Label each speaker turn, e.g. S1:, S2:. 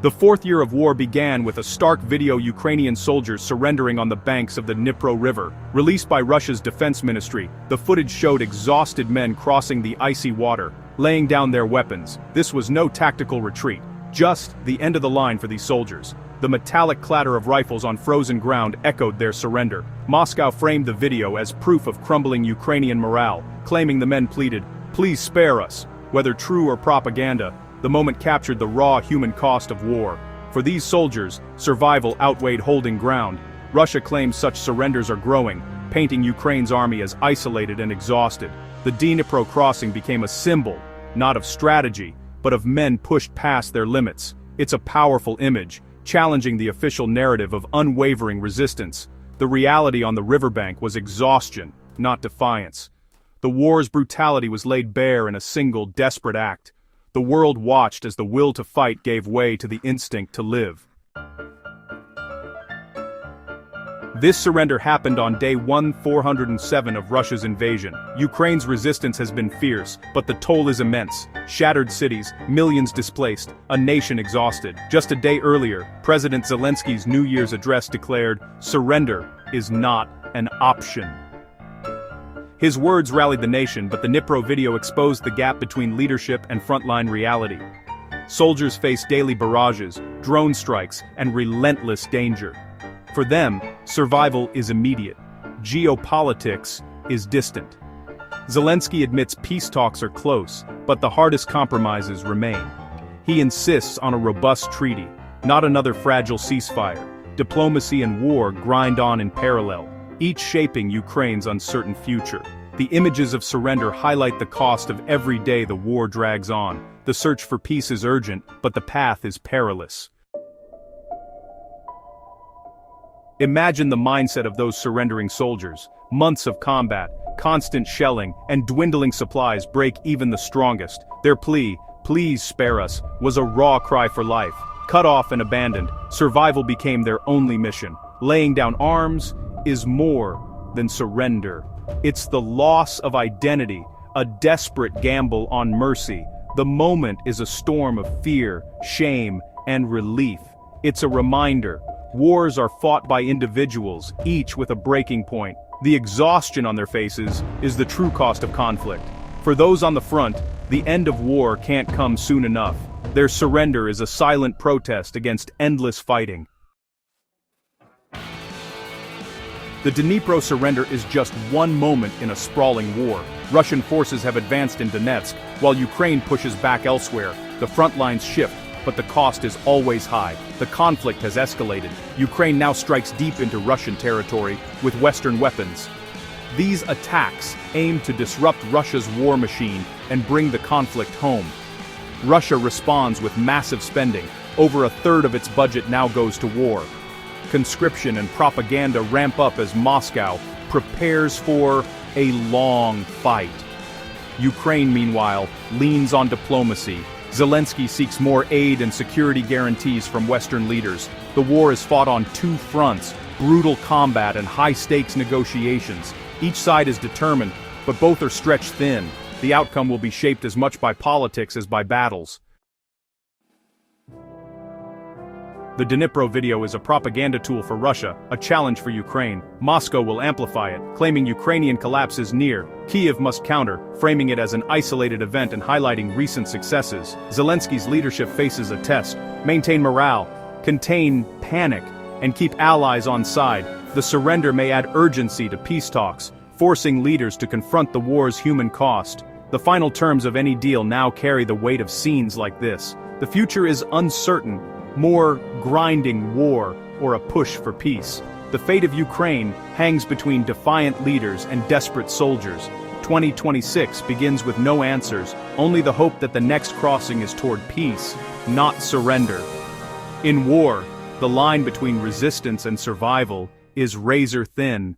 S1: The fourth year of war began with a stark video of Ukrainian soldiers surrendering on the banks of the Dnipro River. Released by Russia's defense ministry, the footage showed exhausted men crossing the icy water, laying down their weapons. This was no tactical retreat, just the end of the line for these soldiers. The metallic clatter of rifles on frozen ground echoed their surrender. Moscow framed the video as proof of crumbling Ukrainian morale, claiming the men pleaded, "Please spare us." Whether true or propaganda, the moment captured the raw human cost of war. For these soldiers, survival outweighed holding ground. Russia claims such surrenders are growing, painting Ukraine's army as isolated and exhausted. The Dnipro crossing became a symbol, not of strategy, but of men pushed past their limits. It's a powerful image, challenging the official narrative of unwavering resistance. The reality on the riverbank was exhaustion, not defiance. The war's brutality was laid bare in a single desperate act. The world watched as the will to fight gave way to the instinct to live. This surrender happened on day 1407 of Russia's invasion. Ukraine's resistance has been fierce, but the toll is immense. Shattered cities, millions displaced, a nation exhausted. Just a day earlier, President Zelensky's New Year's address declared, "Surrender is not an option." His words rallied the nation, but the Dnipro video exposed the gap between leadership and frontline reality. Soldiers face daily barrages, drone strikes, and relentless danger. For them, survival is immediate. Geopolitics is distant. Zelensky admits peace talks are close, but the hardest compromises remain. He insists on a robust treaty, not another fragile ceasefire. Diplomacy and war grind on in parallel, each shaping Ukraine's uncertain future. The images of surrender highlight the cost of every day the war drags on. The search for peace is urgent, but the path is perilous. Imagine the mindset of those surrendering soldiers. Months of combat, constant shelling, and dwindling supplies break even the strongest. Their plea, "Please spare us," was a raw cry for life. Cut off and abandoned, survival became their only mission. Laying down arms is more than surrender. It's the loss of identity, a desperate gamble on mercy. The moment is a storm of fear, shame, and relief. It's a reminder. Wars are fought by individuals, each with a breaking point. The exhaustion on their faces is the true cost of conflict. For those on the front, the end of war can't come soon enough. Their surrender is a silent protest against endless fighting. The Dnipro surrender is just one moment in a sprawling war. Russian forces have advanced in Donetsk, while Ukraine pushes back elsewhere. The front lines shift, but the cost is always high. The conflict has escalated. Ukraine now strikes deep into Russian territory with Western weapons. These attacks aim to disrupt Russia's war machine and bring the conflict home. Russia responds with massive spending. Over a third of its budget now goes to war. Conscription and propaganda ramp up as Moscow prepares for a long fight. Ukraine, meanwhile, leans on diplomacy. Zelensky seeks more aid and security guarantees from Western leaders. The war is fought on two fronts, brutal combat and high-stakes negotiations. Each side is determined, but both are stretched thin. The outcome will be shaped as much by politics as by battles. The Dnipro video is a propaganda tool for Russia, a challenge for Ukraine. Moscow will amplify it, claiming Ukrainian collapse is near. Kyiv must counter, framing it as an isolated event and highlighting recent successes. Zelensky's leadership faces a test. Maintain morale, contain panic, and keep allies on side. The surrender may add urgency to peace talks, forcing leaders to confront the war's human cost. The final terms of any deal now carry the weight of scenes like this. The future is uncertain. More grinding war or a push for peace. The fate of Ukraine hangs between defiant leaders and desperate soldiers. 2026 begins with no answers, only the hope that the next crossing is toward peace, not surrender. In war, the line between resistance and survival is razor thin.